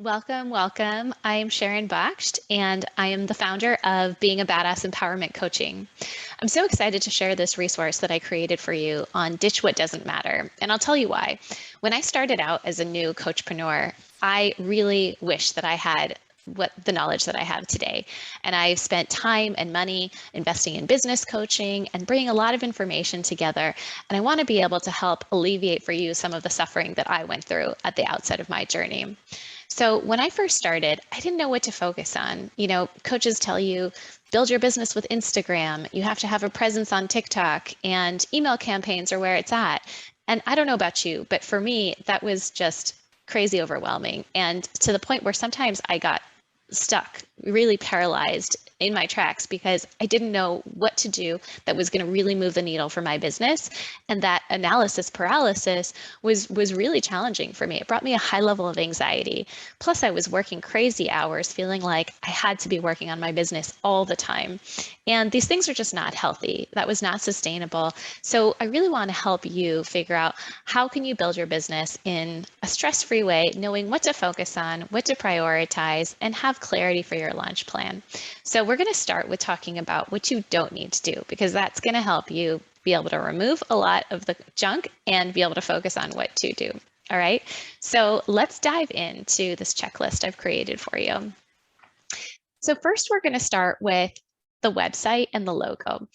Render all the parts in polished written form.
Welcome, welcome. I am Sharon Bakst, and I am the founder of Being a Badass Empowerment Coaching. I'm so excited to share this resource that I created for you on Ditch What Doesn't Matter. And I'll tell you why. When I started out as a new coachpreneur, I really wish that I had the knowledge that I have today. And I've spent time and money investing in business coaching and bringing a lot of information together. And I want to be able to help alleviate for you some of the suffering that I went through at the outset of my journey. So when I first started, I didn't know what to focus on. Coaches tell you build your business with Instagram. You have to have a presence on TikTok, and email campaigns are where it's at. And I don't know about you, but for me, that was just crazy overwhelming. And to the point where sometimes I got stuck, really paralyzed in my tracks because I didn't know what to do that was going to really move the needle for my business. And that analysis paralysis was really challenging for me. It brought me a high level of anxiety. Plus, I was working crazy hours, feeling like I had to be working on my business all the time. And these things are just not healthy. That was not sustainable. So I really want to help you figure out how can you build your business in a stress-free way, knowing what to focus on, what to prioritize, and have clarity for your launch plan. So we're going to start with talking about what you don't need to do, because that's going to help you be able to remove a lot of the junk and be able to focus on what to do. All right. So let's dive into this checklist I've created for you. So first, we're going to start with the website and the logo.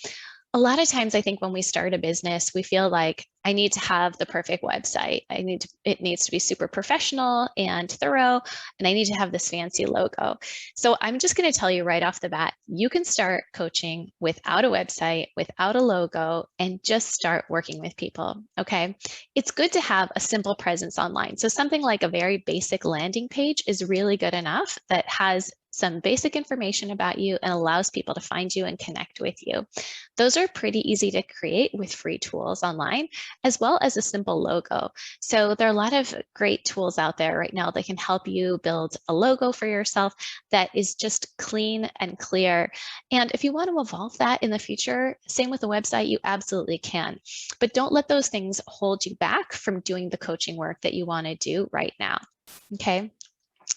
A lot of times I think when we start a business, we feel like I need to have the perfect website. It needs to be super professional and thorough, and I need to have this fancy logo. So I'm just going to tell you right off the bat, you can start coaching without a website, without a logo, and just start working with people. Okay. It's good to have a simple presence online. So something like a very basic landing page is really good enough that has some basic information about you and allows people to find you and connect with you. Those are pretty easy to create with free tools online, as well as a simple logo. So there are a lot of great tools out there right now that can help you build a logo for yourself that is just clean and clear. And if you want to evolve that in the future, same with the website, you absolutely can. But don't let those things hold you back from doing the coaching work that you want to do right now. Okay.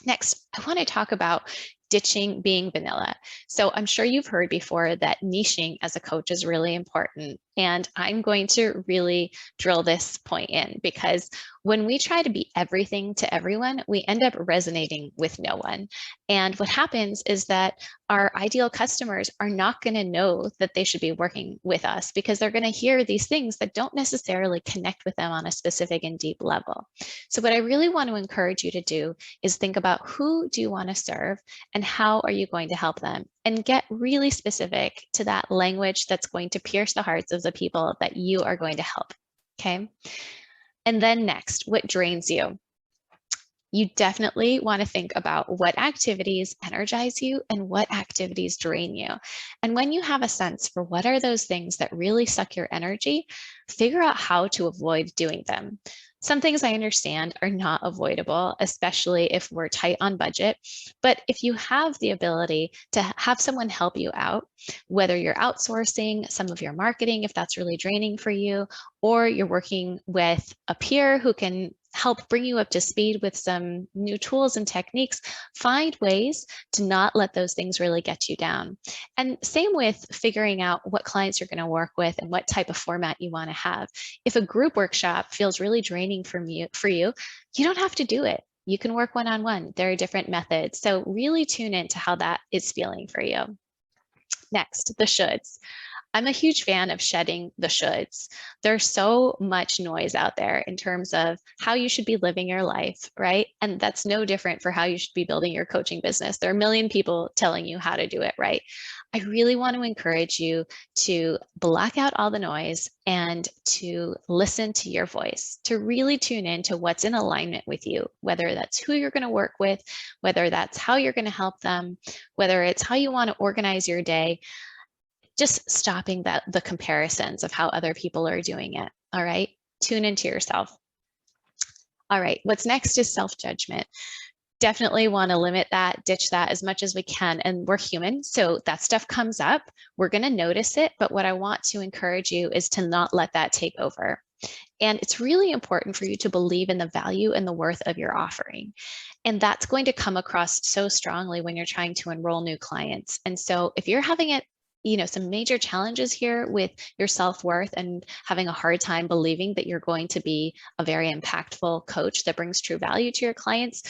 Next, I want to talk about ditching being vanilla. So I'm sure you've heard before that niching as a coach is really important. And I'm going to really drill this point in, because when we try to be everything to everyone, we end up resonating with no one. And what happens is that our ideal customers are not going to know that they should be working with us, because they're going to hear these things that don't necessarily connect with them on a specific and deep level. So what I really want to encourage you to do is think about who do you want to serve and how are you going to help them, and get really specific to that language that's going to pierce the hearts of the people that you are going to help. Okay. And then next, what drains you? You definitely want to think about what activities energize you and what activities drain you. And when you have a sense for what are those things that really suck your energy, figure out how to avoid doing them. Some things I understand are not avoidable, especially if we're tight on budget. But if you have the ability to have someone help you out, whether you're outsourcing some of your marketing, if that's really draining for you, or you're working with a peer who can help bring you up to speed with some new tools and techniques, find ways to not let those things really get you down. And same with figuring out what clients you're going to work with and what type of format you want to have. If a group workshop feels really draining for you, you don't have to do it. You can work one-on-one. There are different methods. So really tune into how that is feeling for you. Next, the shoulds. I'm a huge fan of shedding the shoulds. There's so much noise out there in terms of how you should be living your life, right? And that's no different for how you should be building your coaching business. There are a million people telling you how to do it, right? I really want to encourage you to block out all the noise and to listen to your voice, to really tune in to what's in alignment with you, whether that's who you're going to work with, whether that's how you're going to help them, whether it's how you want to organize your day. Just stopping the comparisons of how other people are doing it. All right. Tune into yourself. All right. What's next is self-judgment. Definitely want to limit that, ditch that as much as we can. And we're human. So that stuff comes up. We're going to notice it. But what I want to encourage you is to not let that take over. And it's really important for you to believe in the value and the worth of your offering. And that's going to come across so strongly when you're trying to enroll new clients. And so if you're having it, some major challenges here with your self-worth and having a hard time believing that you're going to be a very impactful coach that brings true value to your clients,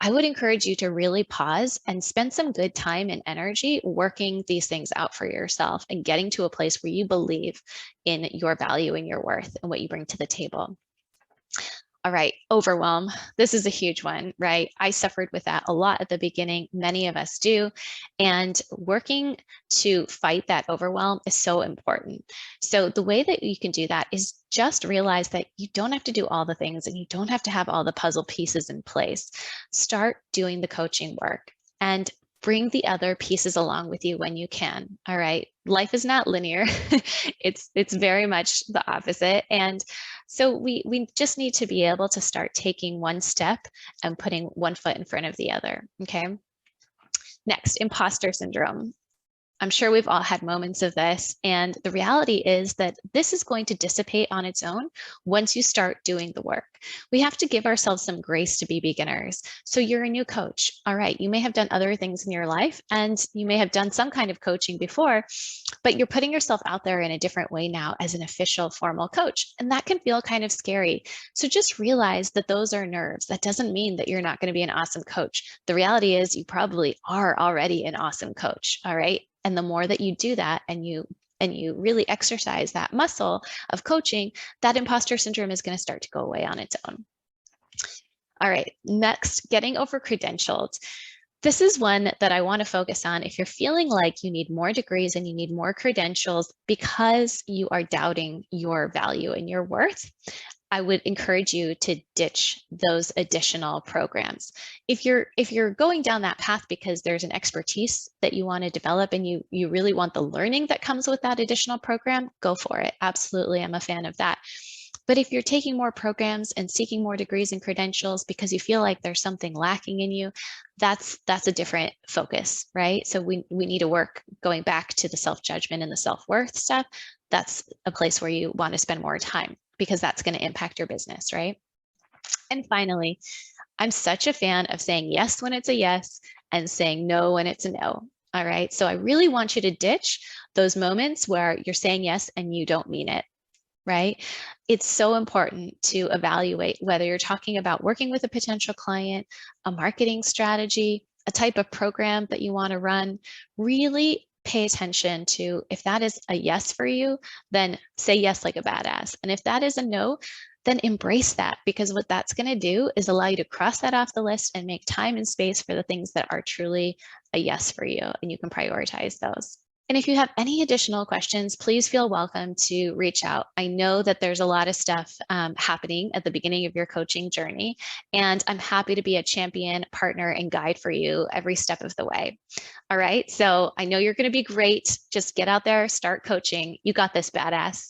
I would encourage you to really pause and spend some good time and energy working these things out for yourself and getting to a place where you believe in your value and your worth and what you bring to the table. All right, overwhelm. This is a huge one, right? I suffered with that a lot at the beginning. Many of us do. And working to fight that overwhelm is so important. So the way that you can do that is just realize that you don't have to do all the things and you don't have to have all the puzzle pieces in place. Start doing the coaching work and bring the other pieces along with you when you can. All right. Life is not linear. It's very much the opposite. And so we just need to be able to start taking one step and putting one foot in front of the other. Okay. Next, imposter syndrome. I'm sure we've all had moments of this. And the reality is that this is going to dissipate on its own once you start doing the work. We have to give ourselves some grace to be beginners. So you're a new coach. All right. You may have done other things in your life and you may have done some kind of coaching before, but you're putting yourself out there in a different way now as an official formal coach. And that can feel kind of scary. So just realize that those are nerves. That doesn't mean that you're not going to be an awesome coach. The reality is you probably are already an awesome coach. All right. And the more that you do that and you really exercise that muscle of coaching, that imposter syndrome is going to start to go away on its own. All right, next, getting over credentialed. This is one that I want to focus on if you're feeling like you need more degrees and you need more credentials because you are doubting your value and your worth. I would encourage you to ditch those additional programs. If you're going down that path because there's an expertise that you want to develop and you really want the learning that comes with that additional program, go for it. Absolutely, I'm a fan of that. But if you're taking more programs and seeking more degrees and credentials because you feel like there's something lacking in you, that's a different focus, right? So we need to work going back to the self-judgment and the self-worth stuff. That's a place where you want to spend more time because that's going to impact your business, right? And finally, I'm such a fan of saying yes when it's a yes and saying no when it's a no. All right. So I really want you to ditch those moments where you're saying yes and you don't mean it. Right? It's so important to evaluate whether you're talking about working with a potential client, a marketing strategy, a type of program that you want to run. Really pay attention to if that is a yes for you, then say yes like a badass. And if that is a no, then embrace that, because what that's going to do is allow you to cross that off the list and make time and space for the things that are truly a yes for you, and you can prioritize those. And if you have any additional questions, please feel welcome to reach out. I know that there's a lot of stuff happening at the beginning of your coaching journey, and I'm happy to be a champion, partner, and guide for you every step of the way. All right, so I know you're going to be great. Just get out there, start coaching. You got this, badass.